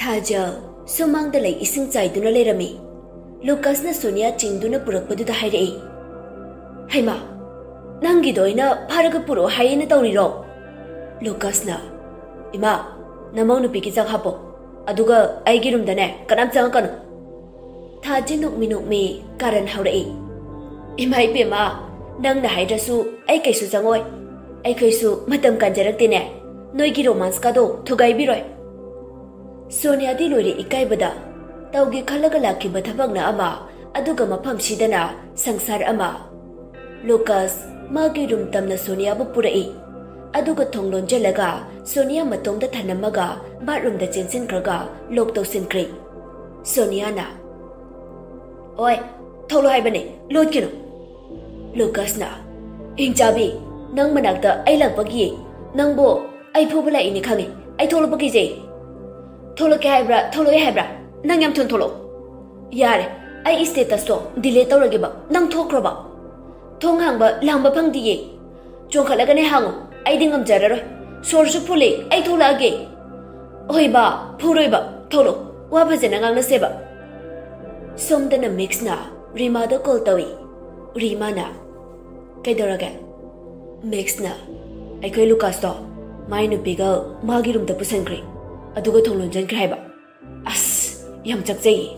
Thaja sumangda lay ising chaiduna lerami. Lucas na Sonia chingduna purakpaduda hairei. Haima, nangi doina pharaga puro hayena tawriro. Lucas na, Ima, namang nupiki chak hapo. Aduga aigi rumdane kanam changakanu. Thaja nukmi karan haurei. Ima ipema, nang na haidrasu ay kaisu changoy. Ay kaisu matam kanjaraktine. Noigi romance kado thugai biroi. Sonia di lori ikai bada. Taugi khalaga lakiba thabakna ama aduga mafam sidana sangsar ama. Lucas magi rum tamna Sonia bu purai. Aduga thonglon jalaga Sonia matongda thanamaga bathroom da chensin kraga lok tawsin kri. Sonia na, Oi, tholo haibane lot kino. Lucas na, Injabi, nang manakta ay lakpagi. Nang bo ay phobala ini khangi. Ay tholo pagi jay. Tholo ke haibra, tholo e haibra. Nang yam thun tholo. Yare, ay status to delete tawrage ba. Nang thokro ba. Thong hangba langba phangdi ye. Chong khalaga ne hango. Ay dingam jararoi. Sorsu phule ay thola age. Oi ba, phuroi ba. Tholo. Wa phajana ngang na seba. Somdana mix na Rima da call tawi. Rima na. Kaidoraga. Mix na. Ay kay Lucas to. May nupiga magi room da pusankri. Aduga thonglon jankri haiba. As yam chakjai.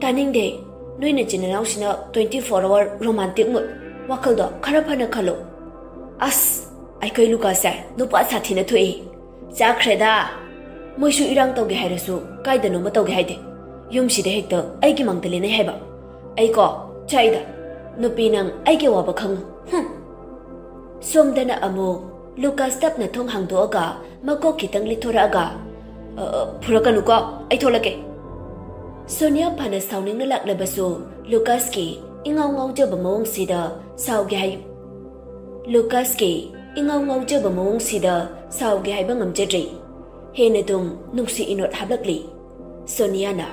Taning de noina jinanaw sina 24-hour romantic mood. Wakal do kharapana khalo. As ay kay Lucas sa nupa sathi na thui. Chakreda. Moisu irang tawge hairasu kaidano ma tawge haide. Yum sida hekta ay ki mangdali na haiba. Ay ko chaida. Nupi nang ay ki waba khang. Somdana amo Lucas tap na thong hangdoaga makok kitang lithoraga. Purakan ko ay tholake. Sonia phana sauning na laklabasu Lucas ki ingaw jaba mawong sida sauge hay. Lucas ki ingaw jaba mawong sida sauge hay bangam jadri. Hena dung nungsi inot hablakli. Sonia na,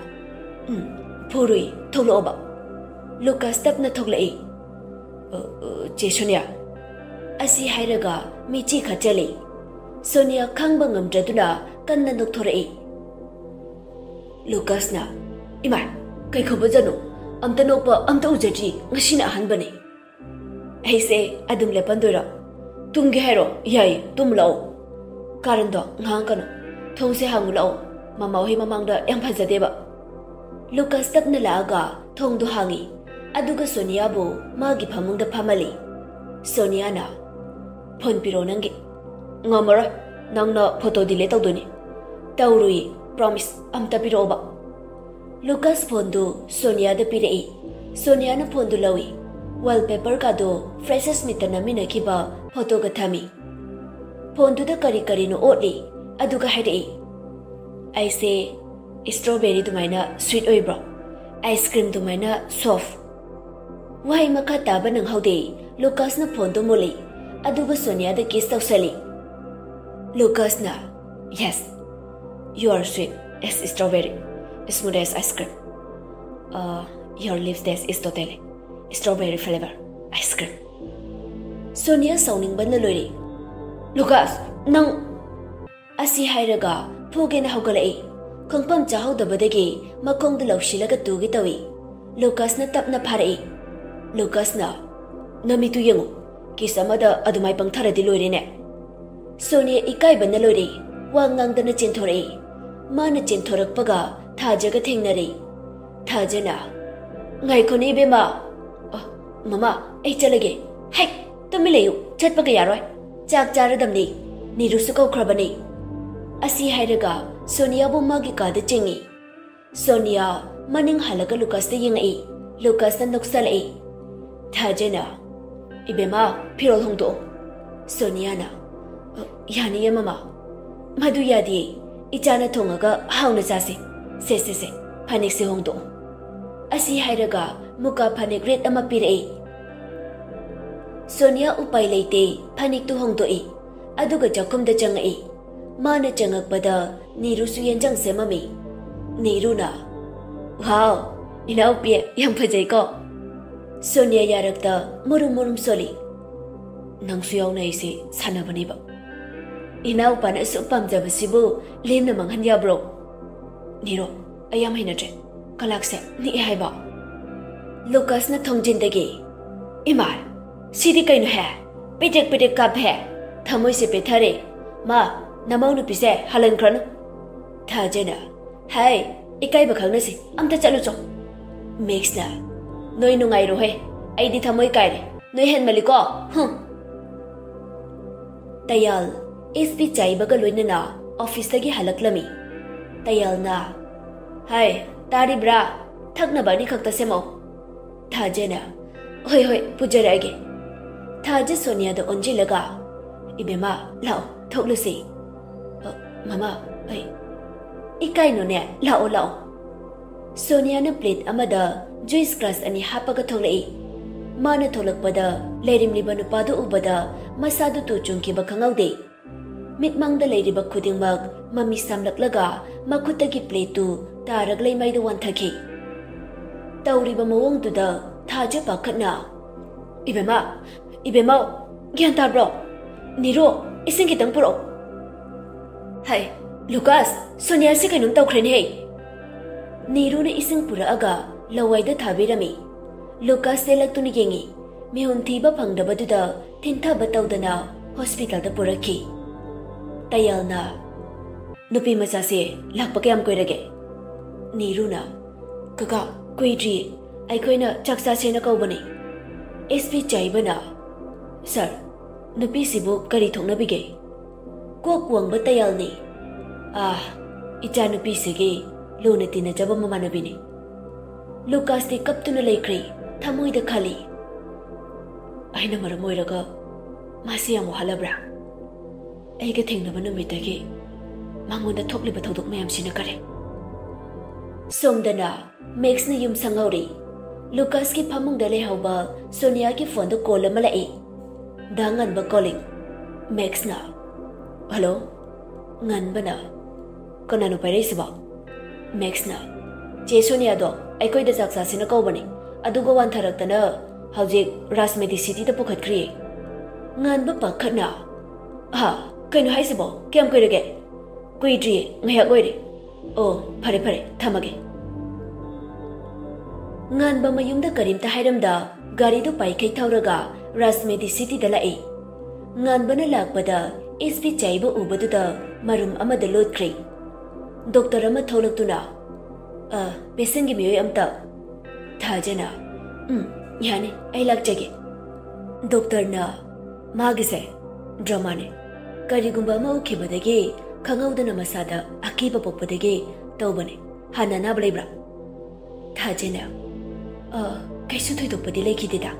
Purui tholo oba. Lucas tap na thoglai. Sonia. Asi hairaga michi khachali. Sonia khangba ngamdraduna kanna nokthorei. Lucas na, Ima, kai khobajano. Amta nokpa amta ujati ngasina ahanbane. Aise adum lepandora. Tumge hairo yai tumlao. Karando ngangkano. Thongse hangulao. Mama hi mamangda yang phajadeba. Lucas tapna laaga thongdu hangi. Aduga Sonia bu magi phamungda phamali. Sonia na, phone piro nangi. Ngamara nangna photo delete tawduni. Tawrui promise amta piro ba. Lucas phone du Sonia da pirei. Sonia na phone du lawi. Wallpaper ka do freshest mitana minakiba photo ga thami. Phone du da kari no otli. Aduga haidei. I say strawberry to mina sweet oi bro. Ice cream to mina soft. Why makata ba nang haude? Lucas na phone to muli. Aduba Sonia da kiss tawsali. Lucas na, yes, you are sweet as strawberry, smooth as ice cream. Your lips taste is totally strawberry flavor ice cream. Sonia sounding ban na lori. Lucas, nang asi hairaga phogen haugalai. Kongpam chahau dabadagi makong da lawsilaga tugi tawi. Lucas na tap na pharai. Lucas na, namitu yango. Kisamada adumay pangthara di lori ne. Sonia ikai ban na lori. Wangang da na chenthorei. Mana chenthorak paga thajaga thengnari. Thajana, ngai khoni bema. Mama, ay chalage. Hai, tamilayu. Chat paga yaroi. Chak charadamni. Nirusu kaukrabani. Asi hairaga Sonia bu magi kada chengi. Sonia maning halaga Lucas da yengai. Lucas da noksalai. Thajana, ibema pirol hongdo. Sonia na, yani ya mama. Madu yadi ichana thongaga hauna jasi. Se phanik se hongdo. Asi hairaga muka phanik red ama pirei. Sonia upai leite phanik tu hongdoi. Aduga jakum da changai. Mana changakpada Nirusu yanjang semami. Niru na, wow, inau pie yang phajai ko. Sonia yarakta murum soli. Nang suyaw na isi sanabani ba. Inau pana su pamjabasibu lim na manghan ya bro. Niro, I am Hinatre. Kalakse, ni haiba. Lucas na thongjindagi. Imar, sidi kaino hai. Pitik kap hai. Thamoi se pethare. Ma, namau nu pise halan krano. Thajena. Hai, ikai ba khangna si. Amta chalu cho. Max na. Noi nungai ro hai. Ai di thamoi kai re. Noi hen maliko. Tayal, SB chaibaga loina na office tagi halaklami. Tayal na. Hai, tari bra. Thakna bani khakta semo. Thajena. Hoi, pujarage. Thaje Sonia da onji laga. Ibema, lao, thoklusi. Mama, ai. Ikai no ne, lao. Sonia na plate amada juice glass ani hapaga thoklai. Mana tholakpada leirimliba nupadu ubada masadu tu chungkiba khangaude. Mitmangda leiriba khudingmak mami samlaklaga makhutagi plate tu taraglai maidu wanthaki. Tauriba mawongduda thaje pakhatna. Ibema, gyan tabro. Niro, ising kitang puro. Hai, Lucas, Sonia si kainong tawkhren hey. Niro na ising pura aga laway da thabirami. Lucas selak tuni gengi. Mihun thiba phangdaba duda thinta bataw dana hospital da puraki. Tayal na. Nupi macha se lakpa kayam koirage. Niro na. Kaka, koidri. Ay koina chaksa se na kaubani. SB chaibana. Sir, nupi sibu kari thongna bige. Kok wang batayal ni. Icha nupi sige luna tina jaba mamanabini. Lucas di kaptuna laikri thamoi da khali. Aina maramoiraga masi amu halabra. Aiga thengnaba numitagi mangonda thokliba thodok mayam sina kare. Somdana Max na yum sangauri. Lucas ki phamung da lehauba Sonia ki phone da call ama lai. Dangan ba calling. Max na. Hello. Ngan bana. Kanano pairai siba. Max na. Che Sonia do aikoi da jaksa sina kaubani. Adugo wan tharaktana haujik Rasmedi city da pukhatkri. Ngan ba pakhatna. Kaino haisibo kyam koirage. Koidri ngayak oire. Oh, phare thamage. Ngan ba mayumda karimta hairamda gari do paikai thauraga Rasmedi city da lai. Ngan bana lakpada SB chaiba ubaduda marum amada lotkri. Doctor ama tholaktuna. Patient gi mioi amta. Thajena. Yani ai lakjage. Doctor na magise drama ne. Karigumba ma ukhibadagi khangawdana masada akiba pokpadagi tawbane. Hana na blaibra. Thajena. Kaisu thoidokpadi lekhidida.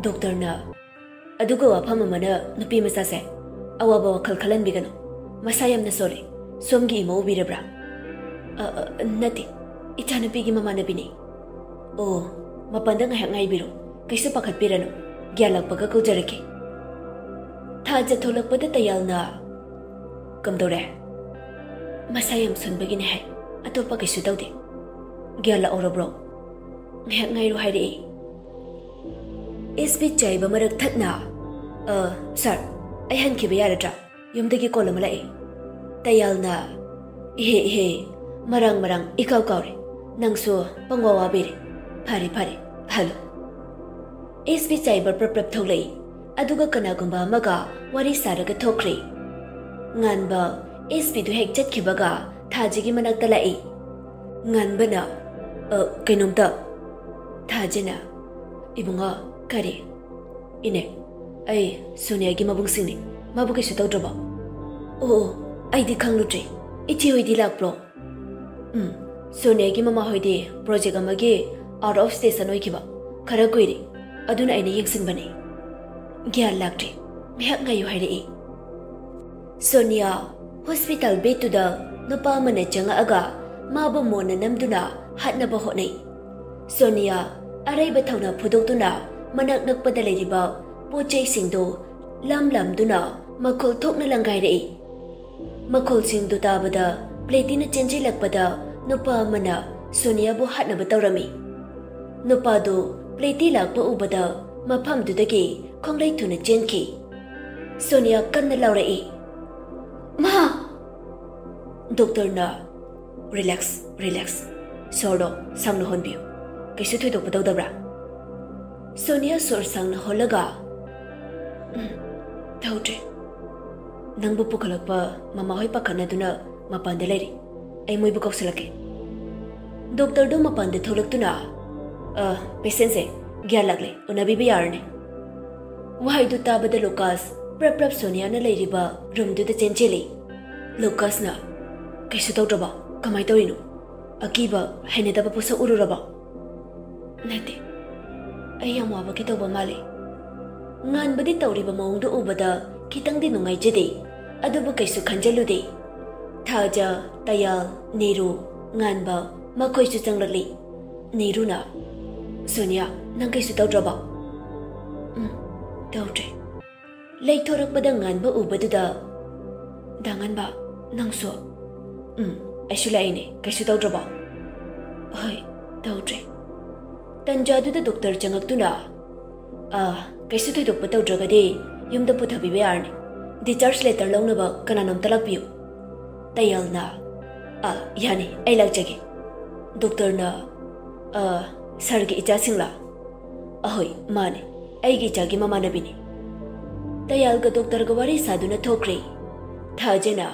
Doctor na aduga wafam amana nupi masase awaba wakhal khalan bigano. Masayam na sore. Somgi imo birabra. Nati. Ichanapigi mamanabini. Oh, mapanda ngayak ngai biro. Kaisu pakhat pirano. Gyalakpaga kaujarake. Thaja tholakpada tayal na. Kamdore. Masayam sunbagi ne hai. Atopa kaisu tawde. Gyala ora bro. Ngayak ngai ro hairi. SB chaiba marak thatna. Sir, ai hankiba yaradra. Yumdagi kolama lai. Tayal na. He. Marang ikaw kaure. Nangso pangwawa bire. Phare. Hello. SB chaiba prap tholai. Aduga kanagumba maga wari saraga thokri. Nganba SB du hek chatkibaga thajigi manakta lai. Nganbana kainomta. Thajena. Ibunga kare. Ine. Ai Sonia gi mabungsingni. Mabuke su tawdraba. Oh, ai di khanglutri. Ichi hoidi lakpro. Sonia gi mama hoidi project amagi out of station oikiba. Khara koiri. Aduna aina yengsinbani. Gyal laktri. Mehak ngayu hairi. Sonia hospital bed to the nupa mana changa aga maba mona namduna hatnaba hotnai. Sonia arai bathawna phudoktuna manak nakpada leiriba pochai singdo lam duna makhol thokna langai rei. Makhol singdu tabada platina chenji lakpada nupa mana Sonia bu hatnaba tawrami. Nupa do plati lakpa ubada mafamdudagi khonglai thuna chenki. Sonia kanna laurai. Ma! Doctor na relax. Sordo, sang no honbiu. Kaisu thoy dok tawdabra. Sonia sor sang na holaga. Tawdre. Nang bu pukalakpa mama hoy pakhana duna mapande leri. Ai moi bu koksalake. Doctor do mapande tholaktuna. Patient se gyan lagle unabi bi yarne. Wahai du tabada Lucas prap Sonia na leiriba room du da chencheli. Lucas na kaisu tawdraba kamai tawinu. Akiba hainedaba pusa ururaba. Nate. Ai yam waba ki tawba male. Ngan badi tawriba maungdu ubada kitang di nungai jede. Adubu kaisu khanjalude. Thaja, Tayal, Neru, Nganba, makoy su changlakli. Neru na. Sonia, nang kaisu tawdraba. Tawdre. Leithorakpada nganba ubaduda. Danganba, nangso. Aisu laine, kaisu tawdraba. Hoi, tawdre. Tanjaduda doctor changaktuna. Kaisu thoidokpa tawdragade yumda puthabiba yarne. Discharge letter lawnaba kananom talakpiu. Tayal na. Yani, ai lakjage. Doctor na. Sargi icha singla. Ahoy, mane. Aigi ichagi mama nabini. Tayal ga doctor ga wari saduna thokre. Thajena.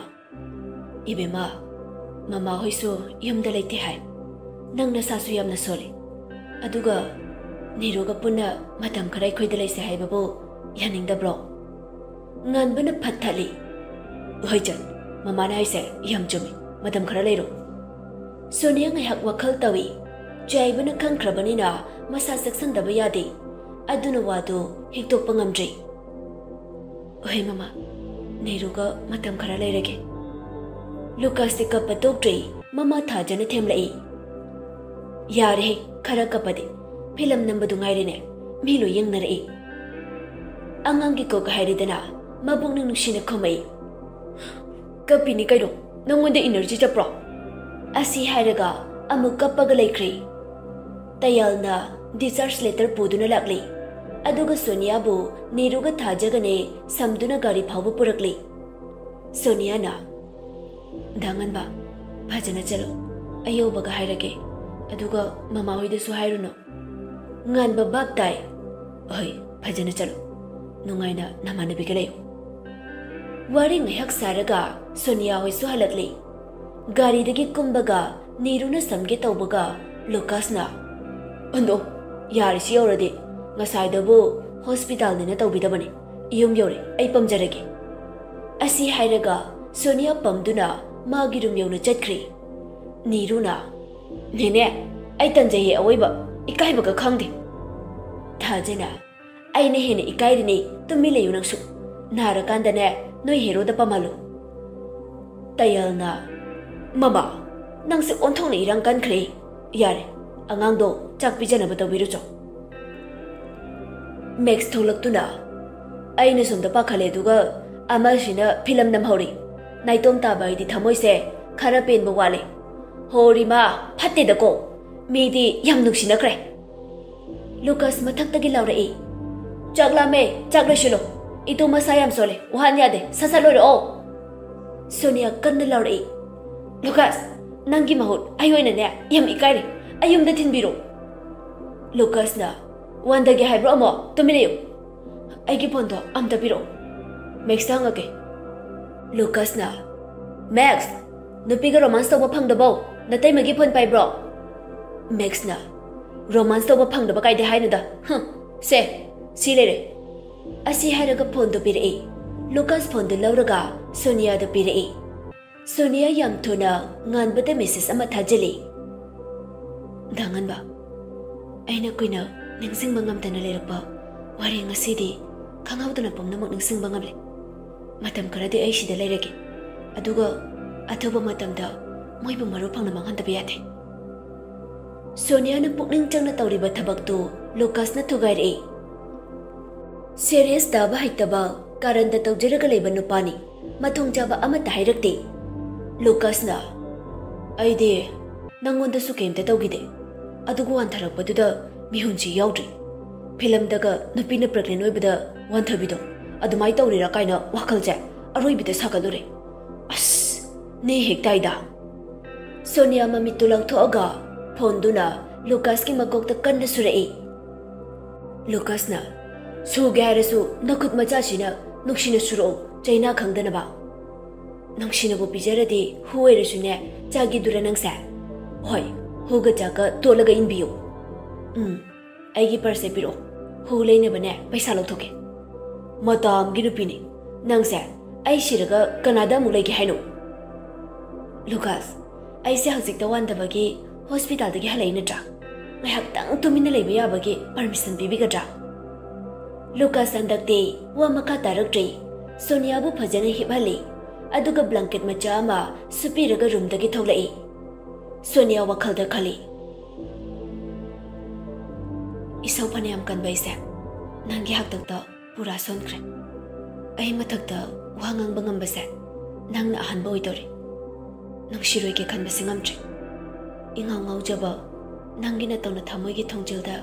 Ibema. Mama hoy so yumda laite hai. Nang na sasu yamna sole. Aduga Neru ga punna matam kharai khoida laise hai babo yaningda bro. Ngan bana phathali. Hoy chan. Mama na haise yam chumi. Matam khara leiro. Sonia ngai hak wakhal tawi. Jai bana khangkhrabani na masa saksan daba yade. Aduna wado hikdokpa ngamdre. Hoy mama. Neru ga matam khara leirage. Lucas de kappa tokdre mama thajana themlai. Yare khara kapade. Film nambadu ngairene. Milo yengnarai. Angangi ko kahairidana. Mabung nang nuksina khomai. Kapini kairo. Nangwanda energy japro. Asi hairaga amuk kappaga laikri. Tayal na discharge letter puduna lakli. Aduga Sonia bu Neruga thajagane samduna gari phawba purakli. Sonia na. Danganba. Bhajana chalo. Ayo baga hairage. Aduga mama hoida su hairuno. Nganba bab tai. Oi, bhajana chalo. Nungaina namana bigalayo. Wari ngayak saraga Sonia hoy su halakli. Gari dagi kumbaga Neru na samge tawbaga Lucas na. Ando, yari si yorade. Ngasay dabu hospital nina tawbidabane. Iyum yore ay pamjarage. Asi hairaga Sonia pamduna magirum yawna chatkri. Neru na. Nene, ay tanjaye awayba. Ikay baga khangde. Thajana. Ay na hene ikay rini tumilayo nang su. Narakanda ne. Noi hero da pamalu. Tayal na. Mama, nang si ontong na irang kan kre. Yare, angang do, chak pijana ba tawiru cho. Max tholak tu na. Ay na sumda pa khale duga, ama sina film nam hori. Naitom tabay di thamoy se, kharapin ba wale. Hori ma, pati da ko. Midi yam nuksina kre. Lucas mathak tagi laura e. Chak la me, chak la shilo. Itu masayam sole, uhan yade, sasalo ro. Sonia kanna laura. Lucas, nangi mahut, ayo ina ne, yam ikari, ayum da tinbiro. Lucas na, wanda ge haibro mo, tumilayo. Ay gi pondo, amta biro. Max tanga ke. Lucas na, Max, nupiga romance to pang da bo, natay magi pon pai bro. Max na, romance to pang da ba kay de hay na da. Si lere. Asi hairaga phone do pire. Lucas phone do lauraga Sonia do pire. Sonia yam thona nganbada message ama thajali. Danganba. Aina kuina ningsing bangam tana lerakpa. Wari ngasidi khangawdana pomnamak ningsing bangamle. Matam karade ai sida leirage. Aduga athoba matamda moibu maru phangna manghanda biyate. Sonia na pukning changna tawriba thabak tu Lucas na thugaire. Serious daba haitaba karanda tawjiraga leiba nupani mathong jaba amata hairakte. Lucas na aide nangonda su kemta tawgide adugu antharakpaduda mihunchi yaudri film daga nupina pregnant oibada wanthabido adumai tawrira kaina wakalje aroibida sakalure as ne hektaida. Sonia mamitu lauthoaga phonduna Lucas ki makokta kanna surai. Lucas na suge harasu nakut macha china nuksina suro chaina khangdana ba. Nangsina bo pijaradi huere sune chagi dura nangsa. Hoi huga chaka tolaga inbiyo. Aigi parse piro hu leine bane paisa lauthoke. Matam gi rupini nangsa ai siraga Canada mu legi haino. Lucas ai se hajik da wanda bagi hospital dagi halai na tra. Ngai hak tang tumina leiba ya bagi permission bibi ga tra. Lucas andakte wa maka tarak tri. Sonia bu phajana hibali. Aduga blanket macha ama supiraga room dagi tholai. Sonia wakhal da khali. Isau phanayam kan baise. Nangi hak tak ta pura sonkre. Ai mathak ta wangang bangam base. Nang na han boy tori. Nang shiroi ke kan basingam tri. Ingaw ngaw jaba nangi na tawna thamoy gi thongjil da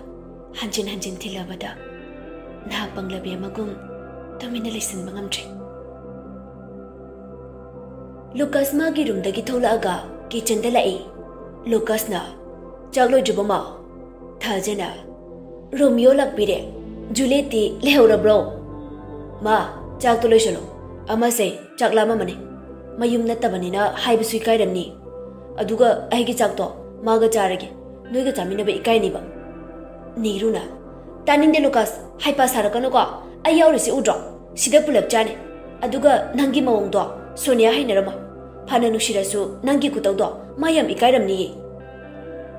hanjin thilabada. Na panglabi amagum tamina lisan bangam tri. Lucas magi room dagi thola aga kitchen da lai. Lucas na chaglo jubama thajana Romeo lakbire Juliet lehora bro ma chak to loisalo ama se chaklama mane mayum natabani na haibu suikai ramni aduga aigi chak to maga charage noiga chamina be ikai ni ba niruna taning de Lucas haipa sarakano ko ayawrisi udro sida pulap chane aduga nangi mawong do Sonia hainarama phana nushirasu nangi kutau do mayam ikai ramni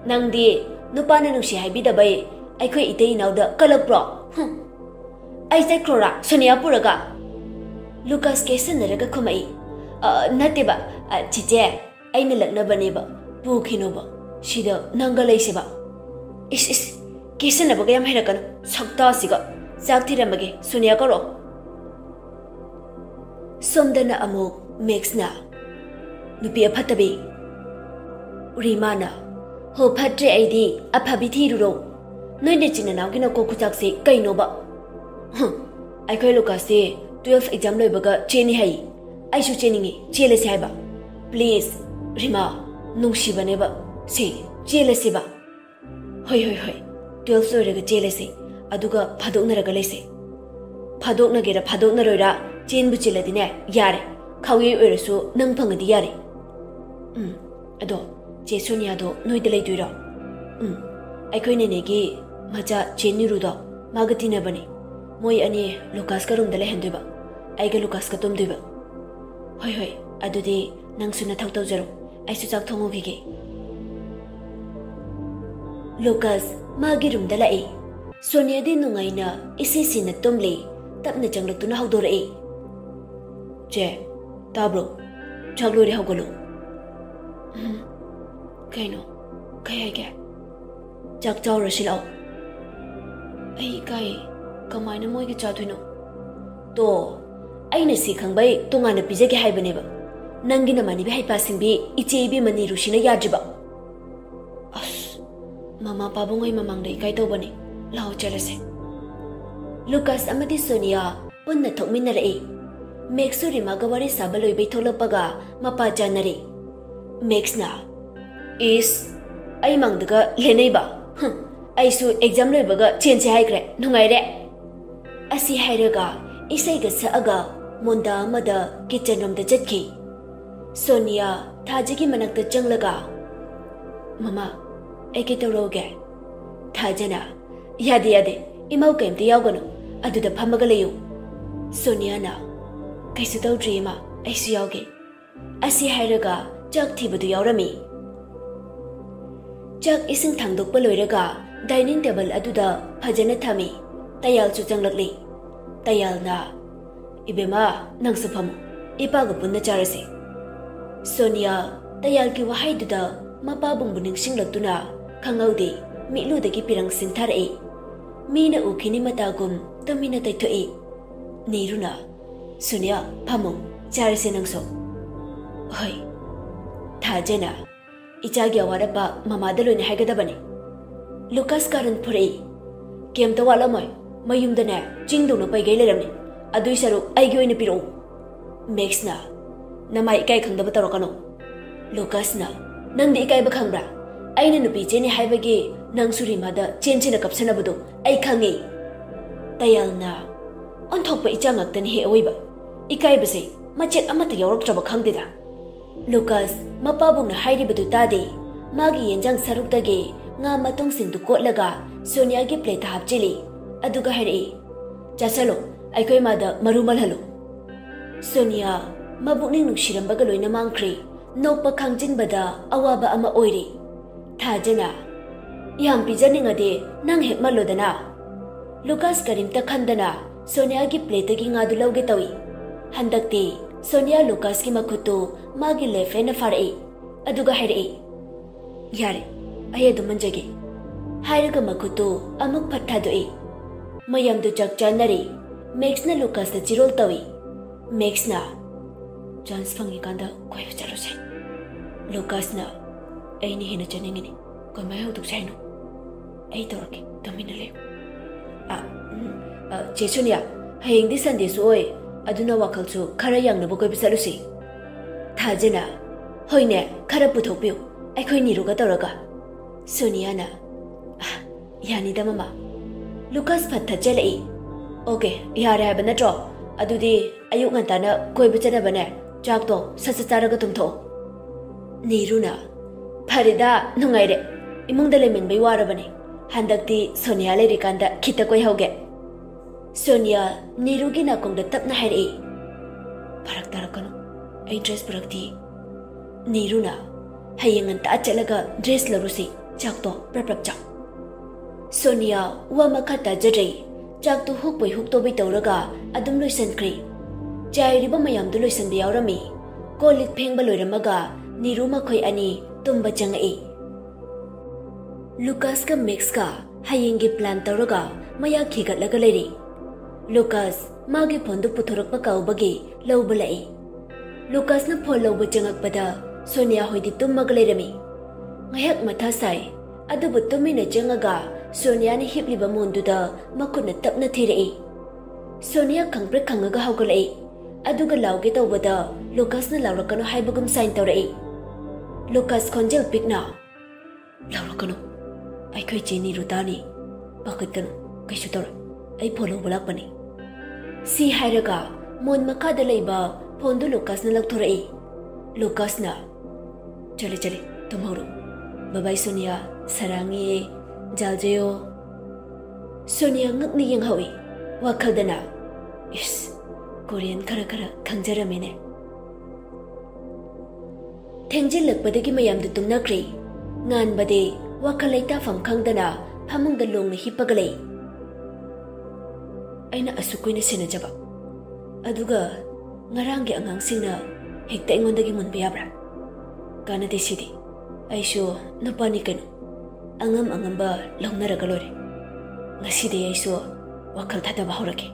nangdi nupana nushi haibi da bai aikhoi itei nauda kalak pro ai sai krora Sonia puraga Lucas kesanaraga khomai nate ba chiche aina lakna bane ba pukhino ba sida nanga leise ba is kesana ba yam herakano sakta siga sakti ramage Sonia karo somdana amuk Max na nupi apatabi Rimana ho phatre aidi aphabi thiruro noine china naw kina ko khuchak se kaino ba aikhoi Lucas se 12 exam loibaga cheni hai aishu cheningi chele se ba please Rima nungshi bane ba se chele se ba hoi 12 loiraga chele se aduga phadokna raga lese phadokna gera phadokna roira chen bu chiladi ne yare khawi oirasu nang phangadi yare ado che Sonia do noida lei duira aikhoi ne gi macha cheniru do magati na bani moi ani Lucas ka room da le henduba aiga Lucas ka tom duba hoi adudi nang suna thau tau jaro aisu chak thongo gi Lucas magi room da lai Sonia di nungai na isi sina tomle tapna changlak tuna hawdore che tabro chaglo ri hawgalo kaino kai ga chak chaw rasilao ai kai kamaina moi gi chathino to aina si khangbai tongana pijege haibane ba nangi na mani bi haipa singbi iche bi mani rushina yajiba as mama pabungoi mamang dei kai to bani lao chalase Lucas amadi Sonia punna thokmina rai Max rima gawari sabaloi be tholapaga mapa janare Max na is ai mangdaga lenei ba aisu exam loibaga chense haikre nungaire asi hairaga isaiga saaga monda amada kitchen room da chatki Sonia thajigi manakta changlaga mama eke toroge thajana yade imau kemte yawgano aduda phamaga leyu Sonia na kaisu tawdri ma aisu yawge asi hairaga chak thibadu yawrami chak ising thangdokpa loiraga dining table aduda phajana thami tayal chu changlakli tayal na ibema nangsu phamu ipaga punna charase Sonia tayal ki wahai duda mapa bungbu ningsinglaktuna khangaude milu dagi pirang sinthare mina ukhini matagum tamina taithoi niruna Sonia phamu charase nangso hoi thajena ichagi awarapa mama dalone haigadabane Lucas karan phurei kem to wala moi mayumdane chingdona paigai leramne adui saru aigi oina piro Max na namai kai khangdaba tarokano Lucas na Nang di ikai ba khangbra? Aina nupi cheni haibagi nang Surimada chenchina kapsanabadu ai khangi. Tayalna onthokpa ichangaktan he oiba. Ikai base machet amata yauroktraba khangdida. Lucas mapabungna hairibadu tade magi yenjang saruktage nga matong singdu kotlaga Sonia gi plate hapchili aduga hairi chasalo aikoi mada marumal halo. Sonia mabukning nukshirambaga loina mangkhri nokpa khangjinbada awaba ama oiri thajana yam pijaningade nang hekmalodana. Lucas karimta khandana Sonia gi plate gi nga du lawge tawi handakti Sonia Lucas ki makutu magi lefe na farai aduga hairi yare ayadu manjage hairaga makutu amuk phathadoi mayamdu chakchanari Max na Lucas na chirol tawi Max na chance fangi kanda koi charose Lucas na ai ni hina chaningini ko mai huduk saino ai torke tamina le che Sonia hayeng di Sunday su oi aduna wakalchu khara yang na bokoi bisalusi thajena hoine khara puthokpiu aikhoi niruga toraga Sonia na yani da mama Lucas phatha chalai okay yare ha bana tro adudi ayuk ngantana koi bichana bane chak to sasa charaga tumtho niruna pharida nungaire imungda lemen bai wara bane handakti Sonia le rikanda khita koi hoge Sonia nirugi na kongda tapna hairi parak tarakano ai dress parakti niruna hayeng anta chalaga dress larusi chakto prap chak Sonia wa makata jadai chakto hukpoi hukto bai tawraga adum loisan kri chairiba mayam du loisan bi yaurami kolit phengba loiramaga niruma khoi ani tumba changai Lucas ka Max ka hayeng gi plan tawraga maya khigatlaga leri Lucas magi phone du puthorakpa kaubagi lawba lai Lucas na phone lawba changakpada Sonia hoidi tummaga lerami ngayak matha sai adubu tumina changaga Sonia ni hipliba munduda makuna tapna thirai Sonia khangpre khangaga haugalai aduga lawge tawbada Lucas na lawrakano haibagum sign tawrai Lucas khonjel pikna lawrakano ai khoi cheni rutani pakat kaisu tor ai phone lawbalak pani si hairaga mon makada leiba phone du Lucas na lagthorai Lucas na chale tumhoro bye bye Sonia sarangi jaljeyo Sonia ngakni yang hawi wakhadana is Korean khara khangjaramene thengjil lakpadagi mayam du tumnakri ngan bade wakhalaita fam khangdana phamungda longna hipagalai aina asukuina senajaba aduga ngarangi angangsingna hekta engondagi munba yabra kana desidi aisho nupani kanu angamba launaraga lore ngaside aisho wakal thadaba horake